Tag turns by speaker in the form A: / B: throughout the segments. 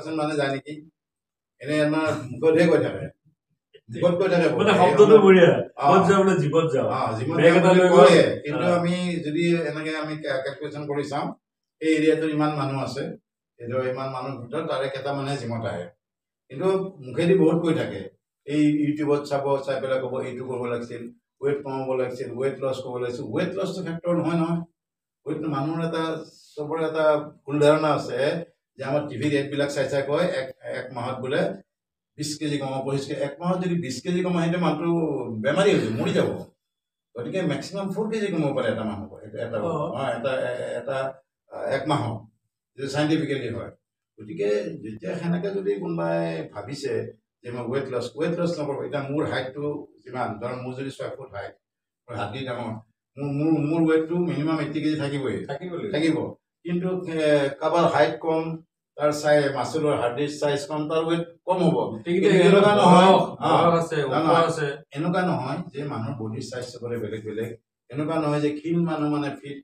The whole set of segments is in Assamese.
A: 5% মানে যায় নেকি এনে আমাৰ মুখতহে কৈ থাকে মুখত কৈ থাকে
B: মানে শব্দটো বঢ়িয়া ক'ত যাওঁ বোলে জীৱত যাওঁ
A: বেগ এটা লৈ কয় কিন্তু আমি যদি এনেকে আমি ক্যালকুলেশন কৰি চাম এই এৰিয়াটোৰ ইমান মানুহ আছে কিন্তু ইমান মানুহ ভিতৰত তাৰে কেইটা মানুহে জিমত আহে কিন্তু মুখেদি বহুত কৈ থাকে এই ইউটিউবত চাব চাই পেলাই ক'ব এইটো কৰিব লাগিছিল ওয়েট কমাব লাগিছিল ওয়েট লছ কৰিব লাগিছিল ওয়েট লছটো ফেক্টৰ নহয় ওয়েট মানুহৰ এটা সবৰে এটা ভুল ধাৰণা আছে যে আমাৰ টিভিৰ এডবিলাক চাই কয় এক মাহত বোলে 20 কেজি কমাব 25 কেজি এক মাহত যদি 20 কেজি কমাই সেইটো মানুহটো বেমাৰী হৈ যাব মৰি যাব গতিকে ম্যাক্সিমাম 4 কেজি কমাব পাৰে এটা মানুহ এটা এক মাহত যে সাইন্টিফিক্যালি হয় গতিকে যেতিয়া সেনেকে যদি কোনোবাই ভাবিছে যে মই ওয়েট লছ নকৰিব এটা মোৰ হাইটটো যিমান ধৰ মোৰ যদি 6 ফুট হাইট মোৰ হাতি ডাঙৰ মোৰ ওয়েটটো মিনিমাম 80 কেজি থাকিব কিন্তু কাবাৰ হাইট কম তাৰ চাই মাসুলৰ হাৰ্ডিৰ সাইজ কম তাৰ ওয়েট কম হ'ব এনেকুৱা নহয় যে মানুহৰ বডিৰ সাইজ চবৰে বেলেগ বেলেগ এনেকুৱা নহয় যে ক্ষীণ মানুহ মানে ফিট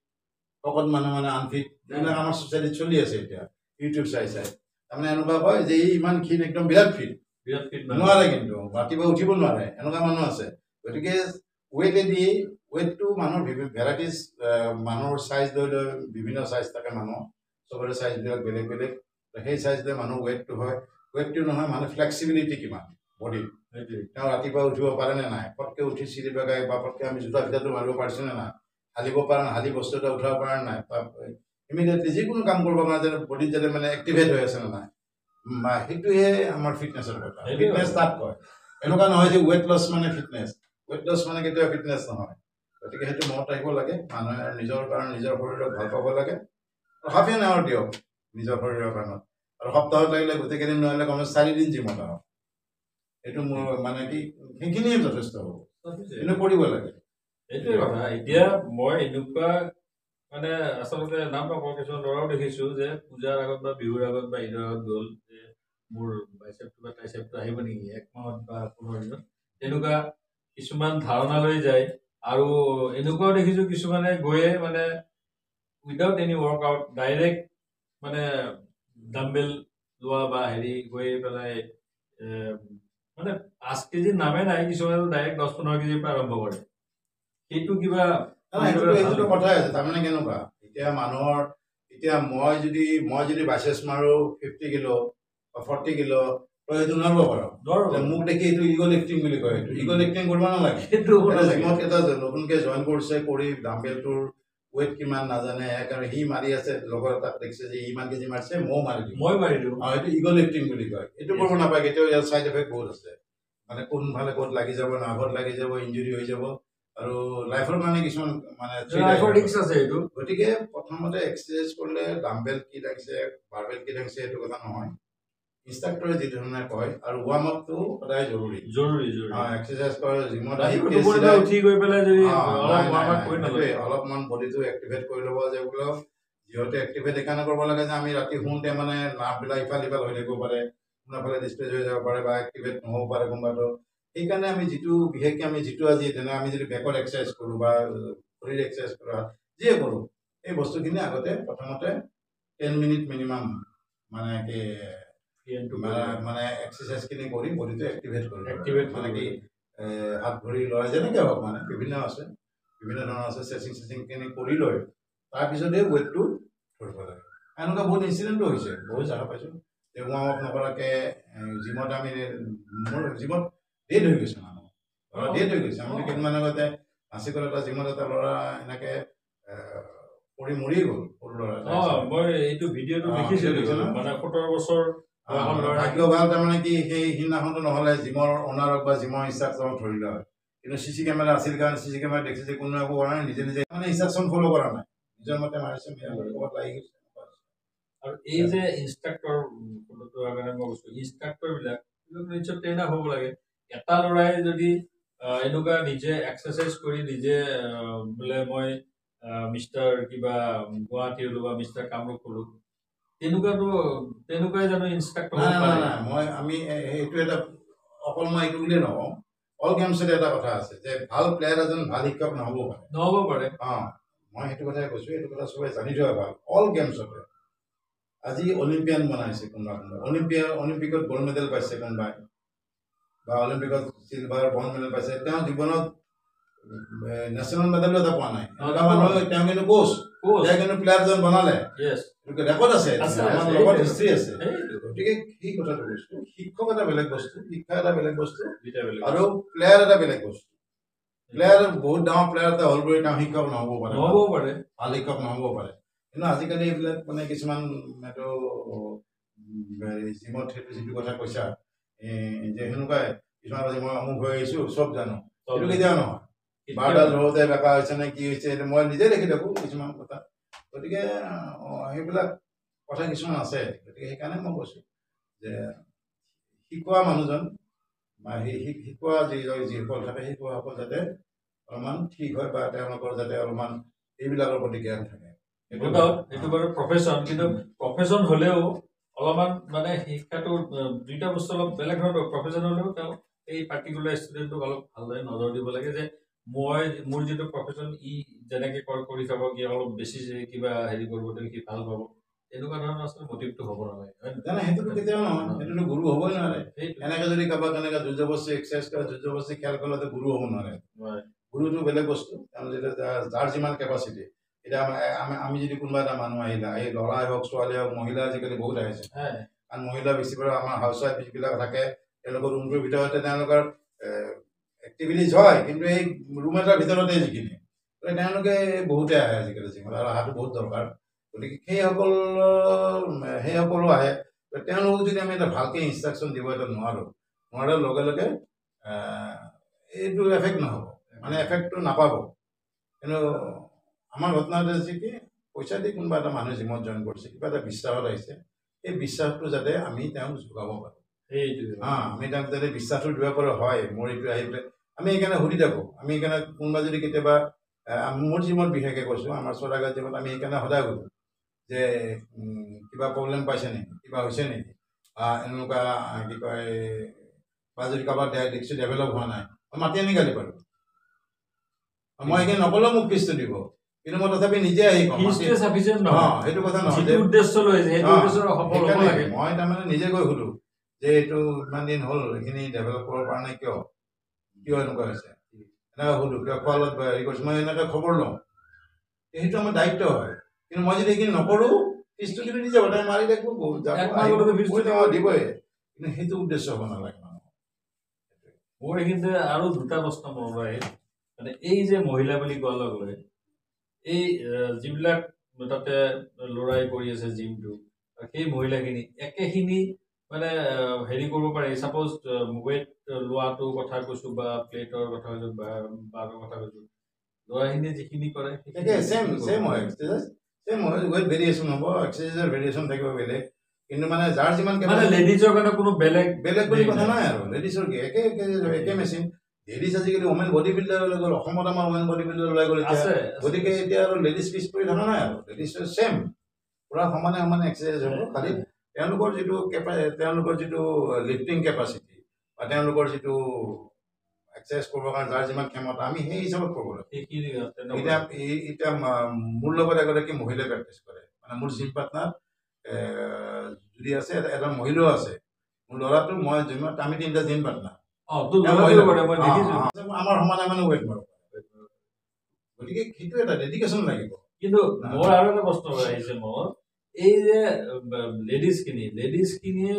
A: শকত মানুহ মানে আনফিট এইবিলাক আমাৰ সোসাইটিত চলি আছে এতিয়া ইউটিউব চাই তাৰমানে এনেকুৱা কয় যে ইমান ক্ষীণ একদম বিৰাট ফিট নোৱাৰে কিন্তু ৰাতিপুৱা উঠিব নোৱাৰে এনেকুৱা মানুহ আছে গতিকে ওয়েটটো মানুহৰ ভেৰাইটিজ মানুহৰ সাইজ লৈ বিভিন্ন সাইজ থাকে মানুহ চবৰে সাইজ বিলাক বেলেগ বেলেগ সেই সাইজ লৈ মানুহ ওয়েটটো হয় ওয়েটটো নহয় মানে ফ্লেক্সিবিলিটি কিমান বডি তেওঁ ৰাতিপুৱা উঠিব পাৰে নে নাই পটকে উঠি চিৰি বগাই বা পটকে আমি জোতা ভিতৰটো মাৰিব পাৰিছো নে নাই হালিব পৰা নাই হালি বস্তু এটা উঠাব পৰা নাই ইমিডিয়েটলি যিকোনো কাম কৰিব কাৰণে যে বডিত যাতে মানে এক্টিভেট হৈ আছে নে নাই সেইটোহে আমাৰ ফিটনেছৰ কথা ফিটনেছ তাক কয় এনেকুৱা নহয় যে ওয়েট লছ মানে ফিটনেছ ওয়েট লছ মানে কেতিয়াও ফিটনেছ নহয় গতিকে সেইটো মনত ৰাখিব লাগে মানুহে নিজৰ কাৰণে নিজৰ শৰীৰক ভাল পাব লাগে হাফ এন আৱাৰ দিয়ক নিজৰ শৰীৰৰ কাৰণে আৰু সপ্তাহত লাগিলে গোটেইকেইদিন নহ'লে কমে 4 দিন জিমত আহক এইটো মোৰ মানে কি সেইখিনিয়ে যথেষ্ট হ'ব কিন্তু কৰিব লাগে
B: এইটোৱে কথা এতিয়া মই এনেকুৱা মানে আচলতে নাম নকওঁ কিছুমান ল'ৰাও দেখিছো যে পূজাৰ আগত বা বিহুৰ আগত বা ঈদৰ আগত গ'ল যে মোৰ বাইচেপটো বা ট্ৰাইচেপটো আহিব নেকি এক মাহত বা 15 দিনত এনেকুৱা কিছুমান ধাৰণা লৈ যায় আৰু এনেকুৱাও দেখিছো কিছুমানে গৈয়ে মানে উইদাউট এনি ৱৰ্কআউট ডাইৰেক্ট মানে ডাম্বেল লোৱা বা হেৰি গৈ পেলাই মানে 5 কেজি নামে নাই কিছুমানে ডাইৰেক্ট 10-15 কেজিৰ পৰা আৰম্ভ কৰে সেইটো কিবা
A: এইটো কথাই আছে তাৰমানে কেনেকুৱা এতিয়া মানুহৰ এতিয়া মই যদি বাইচেপছ মাৰো 50 কিলো বা 40 কিলো সেইটো নোৱাৰিব পাৰো মোক দেখি এইটো ইগো লিফটিং বুলি কয় এইটো ইগো লিফটিং কৰিব নালাগে জিমত এটা নতুনকে জইন কৰিছে কৰি ডাম্বেলটোৰ ওয়েট কিমান নাজানে কাৰণ সি মাৰি আছে লগৰ এটাক দেখিছে যে ইমান কেজি মাৰিছে মই মাৰি দিওঁ এইটো ইগো লিফটিং বুলি কয় এইটো কৰিব নাপায় কেতিয়াও ইয়াৰ সাইড এফেক্ট বহুত আছে মানে কোনফালে ক'ত লাগি যাব নাভত লাগি যাব ইঞ্জুৰি হৈ যাব আৰু লাইফৰ কাৰণে কিছুমান মানে ৰিস্ক আছে এইটো গতিকে প্ৰথমতে এক্সাৰসাইজ কৰিলে ডাম্বেল কি লাগিছে বাৰবেল কি লাগিছে এইটো কথা নহয় ইনষ্ট্ৰাক্টৰে যি ধৰণে কয় আৰু ৱাৰ্ম আপটো সদায় জৰুৰী এক্সাৰসাইজ কৰে জিমত আহি উঠি গৈ পেলাই যদি অলপমান বডিটো এক্টিভেট কৰি ল'ব যে বোলো যিহেতু এক্টিভেট এইকাৰণে কৰিব লাগে যে আমি ৰাতি শুওঁতে মানে নাৰ্ভবিলাক ইফাল সিফাল হৈ থাকিব পাৰে কোনোফালে ডিছপ্লেচ হৈ যাব পাৰে বা এক্টিভেট নহ'ব পাৰে কোনোবাটো সেইকাৰণে আমি বিশেষকৈ আমি আজি যেনে আমি যদি বেকৰ এক্সাৰসাইজ কৰোঁ বা ভৰিৰ এক্সাৰসাইজ কৰা যিয়ে কৰোঁ এই বস্তুখিনি আগতে প্ৰথমতে 10 মিনিট মিনিমাম মানে কি মানে এক্সাৰসাইজখিনি কৰি বডিটো এক্টিভেট মানে কি হাত ভৰি লৰাই যেনেকৈ হওক মানে বিভিন্ন ধৰণৰ আছে চেচিংখিনি কৰি লৈ তাৰপিছতহে ৱেটটো ধৰিব লাগে এনেকুৱা বহুত ইনচিডেণ্টো হৈছে বহুত জাগা পাইছোঁ যে ৱাৰ্ম আপ নকৰাকৈ জিমত আমি মোৰ জিমত ডেড হৈ গৈছে মানুহ ডেড হৈ গৈছে আমি কেইদিনমান আগতে নাচিকত এটা জিমত এটা ল'ৰা এনেকৈ পৰি মৰি গ'ল সৰু ল'ৰা
B: মই এইটো ভিডিঅ'টো দেখিছিলোঁ মানে 17 বছৰ
A: ভাগ্য ভাল তাৰমানে কি সেই সিদিনাখনটো নহ'লে জিমৰ অনাৰক বা জিমৰ ইনষ্ট্ৰাকশ্যনক ধৰি লোৱা কিন্তু চিচি কেমেৰা আছিল কাৰণে চিচি কেমেৰা দেখিছে যে কোনো একো কৰা নাই নিজে মানে ইনষ্ট্ৰাকশ্যন ফ'ল' কৰা নাই নিজৰ মতে মাৰিছে ক'ৰবাত লাগি গৈছে
B: আৰু এই যে ইনষ্ট্ৰাক্টৰ কাৰণে মই কৈছোঁ ইনষ্ট্ৰাক্টৰবিলাক নিশ্চয় ট্ৰেইন আপ হ'ব লাগে এটা ল'ৰাই যদি এনেকুৱা নিজে এক্সাৰচাইজ কৰি নিজে বোলে মই মিষ্টাৰ কিবা গুৱাহাটী হ'লো বা মিষ্টাৰ কামৰূপ হ'লো তেনেকুৱাই জানো ইনষ্ট্ৰাক্টৰ
A: আমি এইটো এটা অকল মই এইটো বুলিয়ে নকওঁ অল গেমছতে এটা কথা আছে যে ভাল প্লেয়াৰ এজন ভাল শিক্ষক নহ'ব পাৰে মই সেইটো কথাই কৈছোঁ এইটো কথা চবেই জানি থোৱা ভাল অল গেমছতে আজি অলিম্পিয়ান বনাইছে কোনোবা অলিম্পিকত গ'ল্ড মেডেল পাইছে কোনোবাই বা অলিম্পিকত চিলভাৰ ব্ৰঞ্জ মেডেল পাইছে তেওঁ জীৱনত নেশ্যনেল মেডেলো এটা পোৱা নাই এনেকুৱা মানুহ তেওঁ কিন্তু কোচ তেওঁ কিন্তু প্লেয়াৰজন বনালে ৰেকৰ্ড আছে আমাৰ লগত হিষ্ট্ৰী আছে গতিকে সেই কথাটো কৈছো শিক্ষক এটা বেলেগ বস্তু শিক্ষা এটা বেলেগ বস্তু আৰু প্লেয়াৰ এটা বেলেগ বস্তু প্লেয়াৰ বহুত ডাঙৰ প্লেয়াৰ এটা হ'ল বুলি তেওঁ শিক্ষক নহ'ব পাৰে ভাল শিক্ষক নহ'ব পাৰে কিন্তু আজিকালি এইবিলাক মানে কিছুমান এইটো জিমত সেইটো যিটো কথা কৈছা যে সেনেকুৱাই কিছুমান আজি মই অমুক হৈ আহিছোঁ চব জানো সেইটো কেতিয়াও নহয় বাৰডাল ধৰোঁতে বেকা হৈছে নে কি হৈছে সেইটো মই নিজে দেখি থাকোঁ কিছুমান কথা গতিকে সেইবিলাক কথা কিছুমান আছে গতিকে সেইকাৰণে মই কৈছোঁ যে শিকোৱা মানুহজন বা সেই শিকোৱা যিসকল থাকে শিকোৱাসকল যাতে অলপমান ঠিক হয় বা তেওঁলোকৰ যাতে অলপমান এইবিলাকৰ প্ৰতি জ্ঞান থাকে
B: এইটো বাৰু প্ৰফেশ্যন কিন্তু প্ৰফেশ্যন হ'লেও অলপমান মানে শিক্ষাটো দুইটা বস্তু অলপ বেলেগ ধৰণৰ প্ৰফেশ্যন হ'লেও তেওঁ এই পাৰ্টিকুলাৰ ষ্টুডেণ্টটোক অলপ ভালদৰে নজৰ দিব লাগে যে মোৰ যিটো প্ৰফেশ্যন ই যেনেকৈ কৰি চাব কি অলপ বেছি কিবা হেৰি কৰিব সি ভাল পাব এনেকুৱা ধৰণৰ আচলতে মটিভটো হ'ব নালাগে
A: সেইটোতো কেতিয়াও নহয় সেইটোতো গুৰু হ'বই নোৱাৰে এনেকৈ যদি কাৰোবাক এনেকৈ যুঁজবস্তি এক্সাৰচাইজ কৰে যুঁজবস্তি খেল খেলতে গুৰু হ'ব নোৱাৰে গুৰুটো বেলেগ বস্তু তেওঁ যেতিয়া যাৰ যিমান কেপাচিটি এতিয়া আমি যদি কোনোবা এটা মানুহ আহিলা এই ল'ৰাই হওক ছোৱালী হওক মহিলা আজিকালি বহুত আহিছে কাৰণ মহিলা বেছিভাগ আমাৰ হাউচ ৱাইফ যিবিলাক থাকে তেওঁলোকৰ ৰুমটোৰ ভিতৰতে তেওঁলোকৰ এক্টিভিটিজ হয় কিন্তু এই ৰুম এটাৰ ভিতৰতে যিখিনি তেওঁলোকে বহুতে আহে আজিকালি যিমান আৰু অহাটো বহুত দৰকাৰ গতিকে সেইসকলো আহে তেওঁলোকক যদি আমি এটা ভালকৈ ইনষ্ট্ৰাকশ্যন দিব এটা নোৱাৰাৰ লগে লগে এইটো এফেক্ট নহ'ব মানে এফেক্টটো নাপাব কিন্তু আমাৰ ঘটনাটো হৈছে কি পইচা দি কোনোবা এটা মানুহ জিমত জইন কৰিছে কিবা এটা বিশ্বাসত আহিছে এই বিশ্বাসটো যাতে আমি তেওঁক যোগাব পাৰোঁ আমি তেওঁক যাতে বিশ্বাসটো দিব পাৰোঁ হয় মোৰ এইটো আহি পেলাই আমি সেইকাৰণে সুধি থাকোঁ আমি সেইকাৰণে কোনোবা যদি কেতিয়াবা মোৰ জিমত বিশেষকৈ কৈছোঁ আমাৰ চৰাইগাঁও জিমত আমি সেইকাৰণে সদায় সুধোঁ যে কিবা প্ৰব্লেম পাইছে নেকি কিবা হৈছে নেকি এনেকুৱা কি কয় বা যদি কাৰোবাৰ দেখিছোঁ ডেভেলপ হোৱা নাই মই মাতি আনি গালি পাৰোঁ মই সেইখিনি নকলেও মোক ফিজটো দিব কিন্তু মই তথাপি নিজে আহি সেইটো কথা নহয় মই তাৰমানে নিজে গৈ সুধোঁ যে এইটো ইমান দিন হ'ল এইখিনি ডেভেলপ কৰিব পৰা নাই কিয় এনেকুৱা হৈছে এনেকৈ সুধোঁ কিয় খোৱা লোৱাত হেৰি কৰিছোঁ মই এনেকৈ খবৰ লওঁ সেইটো আমাৰ দায়িত্ব হয় কিন্তু মই যদি সেইখিনি নকৰোঁ ফিজটো কিন্তু নিজে সদায় মাৰি দেখোঁ দিবই কিন্তু সেইটো উদ্দেশ্য হ'ব নালাগে
B: মোৰ এইখিনিতে আৰু দুটা প্ৰশ্ন মনত আহিল মানে এই যে মহিলা বুলি কোৱাৰ লগে লগে এই যিবিলাক তাতে ল'ৰাই কৰি আছে জিমটো সেই মহিলাখিনি একেখিনি মানে হেৰি কৰিব পাৰে চাপ'জ ৱেইট লোৱাটো কথা কৈছোঁ বা প্লেটৰ কথা কৈছোঁ বা বাৰৰ কথা কৈছোঁ ল'ৰাখিনিয়ে যিখিনি কৰে
A: ছেম হয় ৱেইট ভেৰিয়েশ্যন হ'ব এক্সাৰচাইজৰ ভেৰিয়েশ্যন থাকিব বেলেগ কিন্তু মানে যাৰ যিমান
B: লেডিজৰ কাৰণে কোনো বেলেগ
A: বুলি কথা নাই আৰু লেডিজৰ কি একে মেচিন লেডিজ আজিকালি ওমেন বডি বিল্ডাৰ ওলাই গ'ল অসমত আমাৰ ওমেন বডি বিল্ডাৰ ওলাই গ'ল গতিকে এতিয়া আৰু লেডিজ পিছ পৰি থকা নাই আৰু লেডিজ ছেম পূৰা সমানে এক্সাৰচাইজ হ'ব খালি তেওঁলোকৰ যিটো লিফটিং কেপাচিটি বা তেওঁলোকৰ যিটো এক্সাৰচাইজ কৰিবৰ কাৰণে যাৰ যিমান ক্ষমতা আমি সেই হিচাপত কৰিব লাগে এতিয়া মোৰ লগত এগৰাকী মহিলাই প্ৰেক্টিছ কৰে মানে মোৰ জিম পাৰ্টনাৰ যদি আছে এটা মহিলাও আছে মোৰ ল'ৰাটো মই জিমত আমি তিনিটা জিম পাৰ্টনাৰ আমাৰ সমানে ৱেইট মাৰো গতিকে সেইটো এটা ডেডিকেশ্যন লাগিব
B: কিন্তু মোৰ আৰু এটা প্ৰশ্ন আহিছে মোৰ এই যে লেডিজখিনিয়ে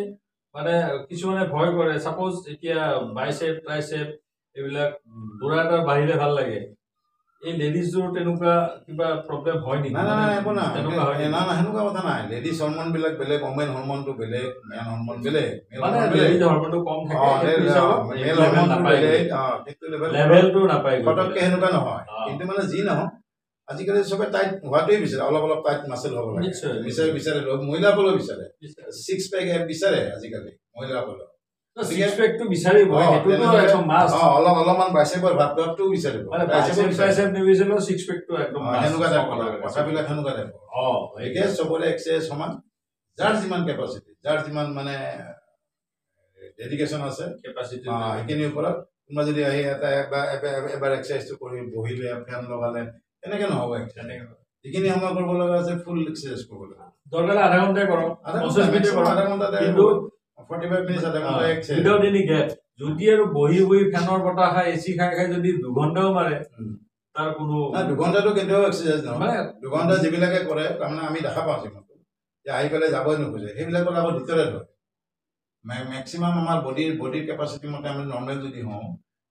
B: মানে কিছুমানে ভয় কৰে চাপ'জ এতিয়া বাইচেপ ট্ৰাইচেপ এইবিলাক বুঢ়া এটা বাঢ়িলে ভাল লাগে এই লেডিজৰ তেনেকুৱা কিবা প্ৰব্লেম হয় নেকি
A: সেনেকুৱা কথা নাই লেডিজ হৰমনবিলাক বেলেগ ওমেন হৰমনটো বেলেগ মেন হৰমন বেলেগ ফটককে সেনেকুৱা নহয় কিন্তু মানে যি নহওক আজিকালি চবে টাইট হোৱাটোৱে বিচাৰে অলপ টাইট মাচেল হ'ব লাগে বিচাৰে মহিলাসকলেও বিচাৰে ছিক্স পেক বিচাৰে আজিকালি মহিলাসকলেও অলপমান বাইচেপৰ ভাতটোও বিচাৰিব কথাবিলাক সেনেকুৱা টাইপৰ চবৰে এক্সাৰচাইজ সমান যাৰ যিমান কেপাচিটি যাৰ যিমান মানে ডেডিকেশ্যন আছে সেইখিনিৰ ওপৰত কোনোবা যদি আহি এবাৰ এক্সাৰচাইজটো কৰি বহিলে ফেন লগালে তেনেকৈ নহ'ব যিখিনি সময় কৰিব লগা আছে ফুল এক্সাৰচাইজ কৰিব লাগে
B: দৰকাৰ আধা ঘণ্টাই কৰক 25 মিনিটে কৰক
A: আধা ঘণ্টাতে
B: কিন্তু
A: 45 মিনিট আধা ঘণ্টা এক্সাৰচাইজ
B: উইদাউট এনি গেপ যদি আৰু বহি ফেনৰ বতাহ খাই এচি খাই যদি 2 ঘণ্টাও মাৰে তাৰ কোনো
A: 2 ঘণ্টাটো কেতিয়াও এক্সাৰচাইজ নহয় 2 ঘণ্টা যিবিলাকে কৰে তাৰমানে আমি দেখা পাওঁ জীৱনটো যে আহি পেলাই যাবই নোখোজে সেইবিলাকৰ আগত ভিতৰত হয় মেক্সিমাম আমাৰ বডিৰ কেপাচিটি মতে আমি নৰ্মেল যদি হওঁ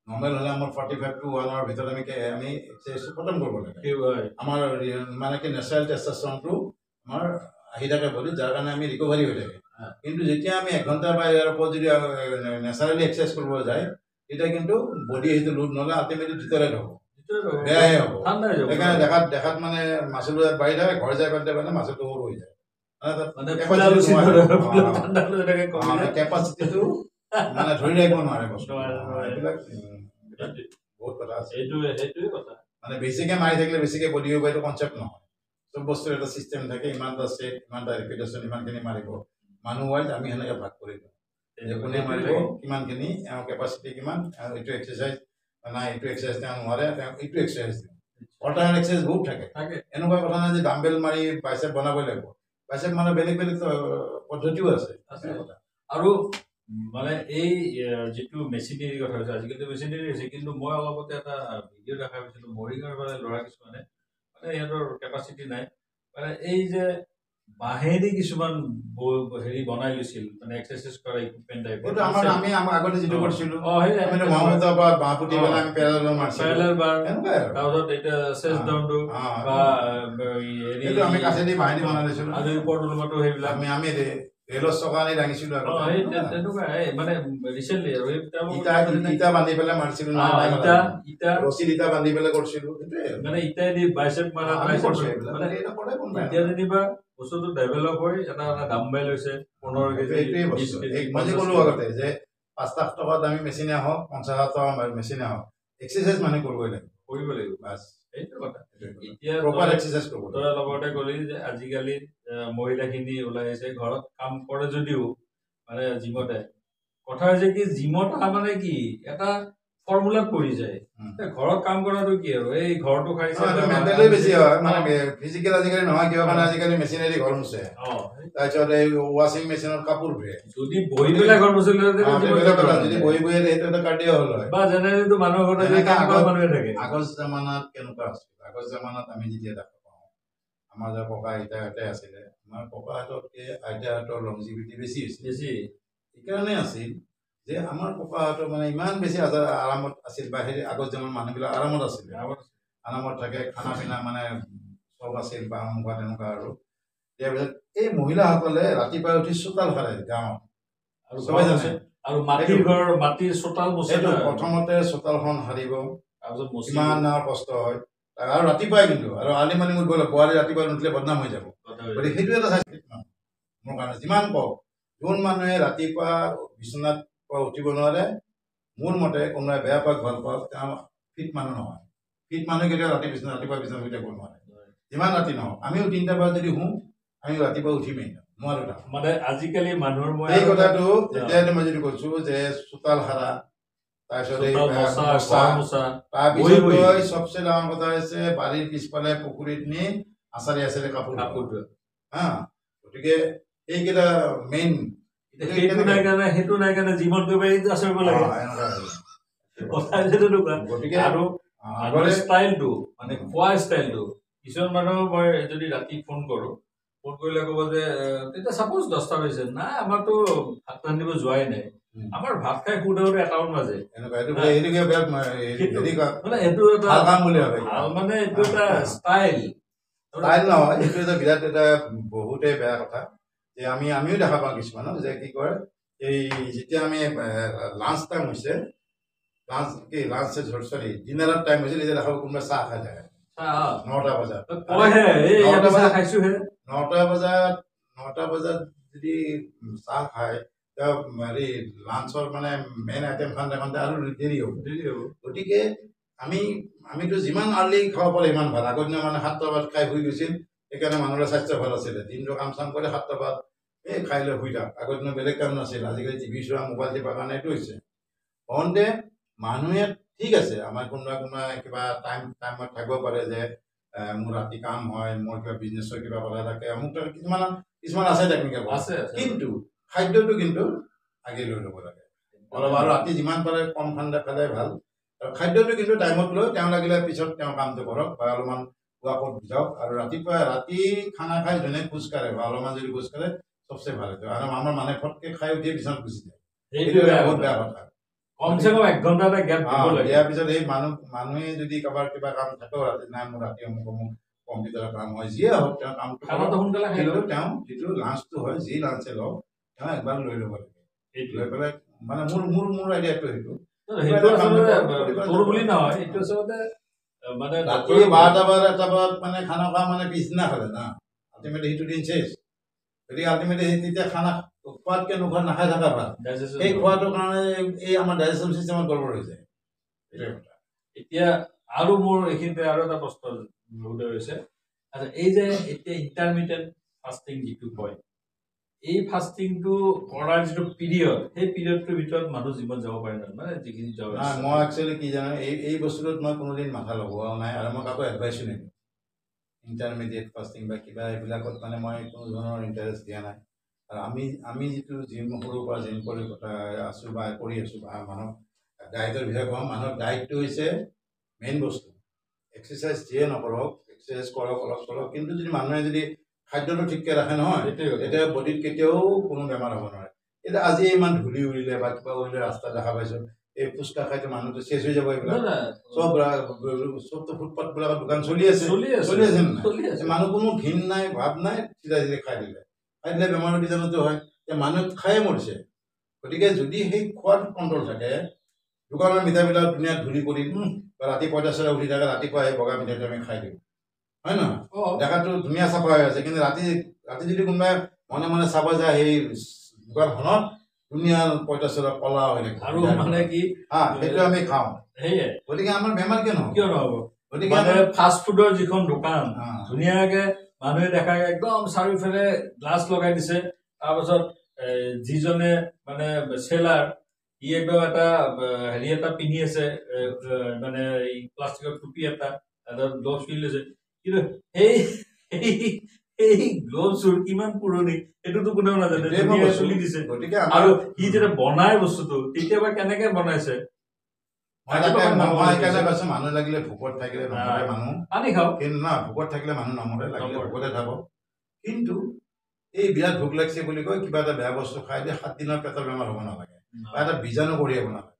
A: নৰ্মেল হ'লে আমাৰ 45 to 1 আৱাৰ ভিতৰত আমি এক্সাৰচাইজটো খতম কৰিব লাগে আমাৰ মানে কি নেচাৰেল টেষ্টোষ্টেৰণটো আমাৰ আহি থাকে বডিত যাৰ কাৰণে আমি ৰিকভাৰী হৈ থাকে কিন্তু যেতিয়া আমি 1 ঘণ্টা বা ইয়াৰ ওপৰত যদি নেচাৰেলি এক্সাৰচাইজ কৰিব যায় তেতিয়া কিন্তু বডি সেইটো লোড নহ'লে আল্টিমেটলি ভিতৰত হ'ব বেয়াহে হ'ব সেইকাৰণে দেখাত মানে মাছটো বাঢ়ি থাকে ঘৰ যায় মানে মাছটো সৰু হৈ যায় কেপাচিটিটো মানে ধৰি ৰাখিব নোৱাৰে বস্তু এইবিলাক বহুত কথা আছে
B: সেইটোৱে কথা
A: মানে বেছিকে মাৰি থাকিলে বেছিকে বডি হ'ব এইটো কনচেপ্ট নহয় চব বস্তুৰ এটা চিষ্টেম থাকে ইমানটা ষ্টেট ইমানটা ৰিপিটেশ্যন ইমানখিনি মাৰিব মানুহ ৱাইজ আমি সেনেকে ভাগ কৰি দিওঁ কোনে মাৰিব কিমানখিনি এওঁ কেপাচিটি কিমান এইটো এক্সাৰচাইজ নাই এইটো এক্সাৰচাইজ তেওঁ নোৱাৰে তেওঁ এইটো এক্সাৰচাইজ দিওঁ অল্টাৰনেট এক্সাৰচাইজ বহুত থাকে এনেকুৱা কথা নাই যে ডাম্বেল মাৰি বাইচেপ বনাবই লাগিব বাইচেপ মানে বেলেগ পদ্ধতিও আছে
B: আৰু মানে এই যিটো মেচিনেৰী কথা হৈছে আজিকালি মেচিনেৰী হৈছে কিন্তু মই অলপতে এটা ভিডিঅ' দেখা পাইছিলোঁ মৰিগাঁৱৰ ফালে ল'ৰা কিছুমানে মানে সিহঁতৰ কেপাচিটি নাই মানে এই যে বাঁহেদি কিছুমান হেৰি বনাই লৈছিল মানে এক্সাৰচাইজ কৰা ইকুইপমেণ্ট টাইপ
A: এইটো আমি আগতে যিটো কৰিছিলোঁ আমি মহম্মদৰ পৰা বাঁহ পুতি পেলাই আমি পেৰেলাল মাৰিছিলোঁ
B: তাৰপিছত এতিয়া চেষ্ট ডাউনটো বা
A: এইটো আমি কাঠেদি বাঁহেদি বনাই লৈছিলোঁ
B: আৰু ওপৰত ওলোমাটো সেইবিলাক
A: আমি ৰেলৰ চকা আনি দাঙিছিলোঁ
B: তেনেকুৱাই মানে ৰিচেণ্টলি আৰু
A: ইটা বান্ধি পেলাই মাৰিছিলোঁ ৰছীত ইটা বান্ধি পেলাই কৰিছিলোঁ
B: মানে ইটাইদি বাইচেপ মাৰা মানে এতিয়া যেনিবা বস্তুটো ডেভেলপ হৈ এটা ডাম্বেল হৈছে 15 কেজি
A: মই যে ক'লো আগতে যে 5 লাখ টকা দামী মেচিনে হওক 50 লাখ টকা মেচিনে হওক এক্সাৰচাইজ মানে কৰিব লাগিব বাছ
B: এইটো কথা এতিয়া
A: প্ৰপাৰ এক্সাৰচাইজ কৰিব
B: তই লগতে ক'লি যে আজিকালি মহিলাখিনি ওলাই আহিছে ঘৰত কাম কৰে যদিও মানে জিমতে কথা হৈছে কি জিমত মানে কি এটা ফৰ্মুলাত পৰি যায় ঘৰত কাম কৰাটো কি আৰু এই ঘৰটো খাইছে
A: মেণ্টেলি বেছি হয় মানে ফিজিকেল আজিকালি নহয় কিয় কাৰণে আজিকালি মেচিনেৰী ঘৰ মুছে তাৰপিছত এই ৱাশ্বিং মেচিনত কাপোৰ ধুৱে
B: যদি বহি পেলাই ঘৰ মুচিলে
A: যদি বহি সেইটো এটা কাৰ্ডিঅ' হ'ল হয়
B: বা জেনেৰেলিটো মানুহৰ ঘৰতে কাম কৰা মানুহে থাকে
A: আগৰ জামানাত কেনেকুৱা আছিল আগৰ জামানাত আমি যেতিয়া দেখা পাওঁ আমাৰ যে ককা আইতাহঁতে আছিলে আমাৰ ককাহঁততকৈ আইতাহঁতৰ লংজিভিটি বেছি হৈছিল সেইকাৰণে আছিল যে আমাৰ ককাহঁতৰ মানে ইমান বেছি আৰামত আছিল বা সেই আগৰ জামাৰ মানুহবিলাক আৰামত আছিলে আৰামত থাকে খানা পিনা মানে চব আছিল বা অংকা তেনেকুৱা আৰু তাৰপিছত এই মহিলাসকলে ৰাতিপুৱাই উঠি চোতাল সাৰে গাঁৱত
B: আৰু সবাই জানে আৰু মাটিৰ চোতাল
A: প্ৰথমতে চোতালখন সাৰিব তাৰপিছত কিমান ডাঙৰ কষ্ট হয় আৰু ৰাতিপুৱাই কিন্তু আৰু আৰ্লি মৰ্ণিং উঠিব লাগিব পুৱালি ৰাতিপুৱাই নুঠিলে বদনাম হৈ যাব গতিকে সেইটো এটা চাইছে মোৰ কাৰণে যিমান কওক যোন মানুহে ৰাতিপুৱা বিচনাত উঠিব নোৱাৰে মোৰ মতে কোনোবাই বেয়া পাওক ভাল পাওক তেওঁ ফিট মানুহ নহয় ফিট মানুহে কেতিয়াও ৰাতিপুৱা বিচনাত উঠি যাব নোৱাৰে যিমান ৰাতি নহওক আমিও 3টা বজাত যদি শুওঁ আমি ৰাতিপুৱা উঠিমেই নোৱাৰো
B: মানে আজিকালি মানুহৰ মই
A: এই কথাটো তেতিয়াই মই যদি কৈছো যে চোতাল সাৰা তাৰপিছত তাৰপিছত চবচে ডাঙৰ কথা হৈছে বাৰীৰ পিছফালে পুখুৰীত নি আচাৰি কাপোৰ হা গতিকে এইকেইটা মেইন
B: সেইটো নাই কাৰণে জীৱন কৰিব আচৰিব লাগে গতিকে আৰু আগৰ ষ্টাইলটো মানে খোৱা ষ্টাইলটো কিছুমান মানুহৰ মই যদি ৰাতি ফোন কৰিলে ক'ব যে তেতিয়া চাপ'জ 10টা বাজিছে নাই আমাৰতো ভাত ৰান্ধিব যোৱাই নাই আমাৰ ভাত খাই শুওঁতে 1টামান বাজে মানে এইটো এটা ষ্টাইল
A: নহয় এইটো এটা বিৰাট এটা বহুতেই বেয়া কথা যে আমিও দেখা পাওঁ কিছুমানক যে কি কৰে এই যেতিয়া আমি লাঞ্চ টাইম হৈছে ডিনাৰৰ টাইম হৈছে তেতিয়া দেখা পাব কোনোবাই চাহ খাই থাকে 9টা বজাত 9টা বজাত যদি চাহ খায় হেৰি লাঞ্চৰ মানে মেইন আইটেম খান আৰু দেৰি হ'ব গতিকে আমিতো যিমান আৰ্লি খাব পাৰে ইমান ভাল আগৰ দিনা মানে 7টা বজাত খাই শুই গৈছিল সেইকাৰণে মানুহৰ স্বাস্থ্য ভাল আছিলে দিনটো কাম চাম কৰে 7টা বজাত এই খাই লৈ শুই থাক আগৰ দিনত বেলেগ কাম নাছিল আজিকালি টিভি চোৱা মোবাইল টিপাৰ কাৰণে এইটো হৈছে হওঁতে মানুহে ঠিক আছে আমাৰ কোনোবা কিবা টাইমত থাকিব পাৰে যে মোৰ ৰাতি কাম হয়, মোৰ কিবা বিজনেছৰ কিবা কথা থাকে, অমুক কিছুমান আছে টেকনিকেল
B: আছে
A: কিন্তু খাদ্যটো কিন্তু আগে লৈ ল'ব লাগে অলপ, আৰু ৰাতি যিমান পাৰে কম ঠাণ্ডা খালে ভাল, আৰু খাদ্যটো কিন্তু টাইমত লৈ তেওঁ লাগিলে পিছত তেওঁ কামটো কৰক বা অলপমান ৱাকত যাওক, আৰু ৰাতি খানা খাই যোনে খোজ কাঢ়ে বা অলপমান যদি খোজ কাঢ়ে চবচে ভাল হয়। আৰু আমাৰ মানুহে ফটকে খাই উঠিয়ে বিচনাত গুচি যায়, সেইটো বহুত বেয়া কথা।
B: কমচে কম 1 ঘণ্টা এটা গেপ দিব লাগে।
A: ইয়াৰ পিছত এই মানুহে যদি কাৰোবাৰ কিবা কাম থাকেও ৰাতি, নাই মোৰ ৰাতি অমুক কম্পিউটাৰৰ কাম হয়, যিয়ে হওক তেওঁ কামটো
B: সোনকালে খাই লওক,
A: তেওঁ যিটো লাঞ্চটো হয়, যি লাঞ্চে লওক তেওঁ একবাৰ লৈ ল'ব লাগে। লৈ পেলাই মানে মোৰ আইডিয়াটো সেইটো
B: বুলি নহয়, এইটো আচলতে মানে
A: ৰাতি 12টা বজাত 1টা বজাত মানে খানা খোৱা মানে পিছদিনা খালে না, আল্টিমেটলি সেইটো দিন চেছ। গতিকে আল্টিমেটলি তেতিয়া খানা খোৱাতকৈ নোখোৱা নাখাই থকা ভাল, সেই খোৱাটোৰ কাৰণে এই আমাৰ ডাইজেশ্যন চিষ্টেমত গড়বড় হৈ যায়।
B: এতিয়া আৰু মোৰ এইখিনিতে আৰু এটা প্ৰশ্ন উদয় হৈছে, আচ্ছা এই যে এতিয়া ইণ্টাৰমিডিয়েট ফাষ্টিং যিটো কয়, এই ফাষ্টিংটো কৰাৰ যিটো পিৰিয়ড, সেই পিৰিয়ডটোৰ ভিতৰত মানুহ জীৱন যাব পাৰে নাই, মানে যিখিনি যাব
A: মই একচুৱেলি কি জানো, এই বস্তুটোত মই কোনোদিন মাথা লগোৱাও নাই, আৰু মই কাকো এডভাইচো নিদিওঁ ইণ্টাৰমিডিয়েট ফাষ্টিং বা কিবা এইবিলাকত, মানে মই কোনো ধৰণৰ ইণ্টাৰেষ্ট দিয়া নাই। আৰু আমি যিটো জিম সৰুৰ পৰা জিম কৰি আছোঁ বা কৰি আছোঁ, বা মানুহক ডায়েটৰ বিষয়ে কওঁ, মানুহৰ ডায়েটটো হৈছে মেইন বস্তু। এক্সাৰচাইজ যিয়ে নকৰক, এক্সাৰচাইজ কৰক অলপ চলক, কিন্তু যদি মানুহে যদি খাদ্যটো ঠিককৈ ৰাখে নহয়, তেতিয়া বডিত কেতিয়াও কোনো বেমাৰ হ'ব নোৱাৰে। এতিয়া আজি ইমান ধূলি উৰিলে বা কিবা উৰিলে ৰাস্তা দেখা পাইছোঁ, এই ফুচকা খাইতো মানুহটো চেচ হৈ যাব। এইবিলাক চবতো ফুটপাথবিলাকত দোকান চলি আছে নাই, মানুহ কোনো ঘিণ নাই, ভাৱ নাই, চিধা খাই দিলে বেমাৰৰ বীজাণুটো হয়, মানুহ খায়ে মৰিছে। গতিকে যদি সেই খোৱাত কণ্ট্ৰল থাকে, দোকানৰ মিঠাইবিলাক ধুনীয়া ধূলি কৰি ৰাতি ৫টা উঠি থাকে, ৰাতিপুৱা সেই বগা মিঠাইটো আমি খাই দিওঁ, হয় নহয়? দেখাটো ধুনীয়া চাফা হৈ আছে, কিন্তু ৰাতি যদি কোনোবাই মনে মনে চাব যায়, সেই দোকানখনত ধুনীয়া ৫টা কলা হৈ থাকে,
B: আৰু মানে কি
A: সেইটো আমি খাওঁ।
B: সেয়ে
A: গতিকে আমাৰ বেমাৰ কিয় নহ'ব? গতিকে
B: ফাষ্ট ফুডৰ যিখন দোকান ধুনীয়াকে মানুহে দেখায়, একদম চাৰিওফালে গ্লাছ লগাই দিছে, তাৰপাছত যিজনে মানে চেলাৰ, ই একদম এটা হেৰি এটা পিন্ধি আছে, মানে এই প্লাষ্টিকৰ টুপি এটা গ্লভছ পিন্ধি লৈছে, কিন্তু সেই গ্লভছৰ কিমান পুৰণি সেইটোতো কোনেও নাজানে, চলি দিছে। আৰু সি যেতিয়া বনাই বস্তুটো, তেতিয়াবা কেনেকে বনাইছে,
A: মানুহ লাগিলে ভোকত থাকিলে নমৰে, মানুহ
B: পানী খাওক,
A: কিন্তু না ভোকত থাকিলে মানুহ নমৰে, লাগিলে ভোকতে থাকক, কিন্তু এই বিৰাট ভোক লাগিছে বুলি কয় কিবা এটা বেয়া বস্তু খাই দিয়ে, 7 দিনৰ পেটৰ বেমাৰ হ'ব নালাগে, বা এটা বীজাণু কঢ়িয়াব নালাগে।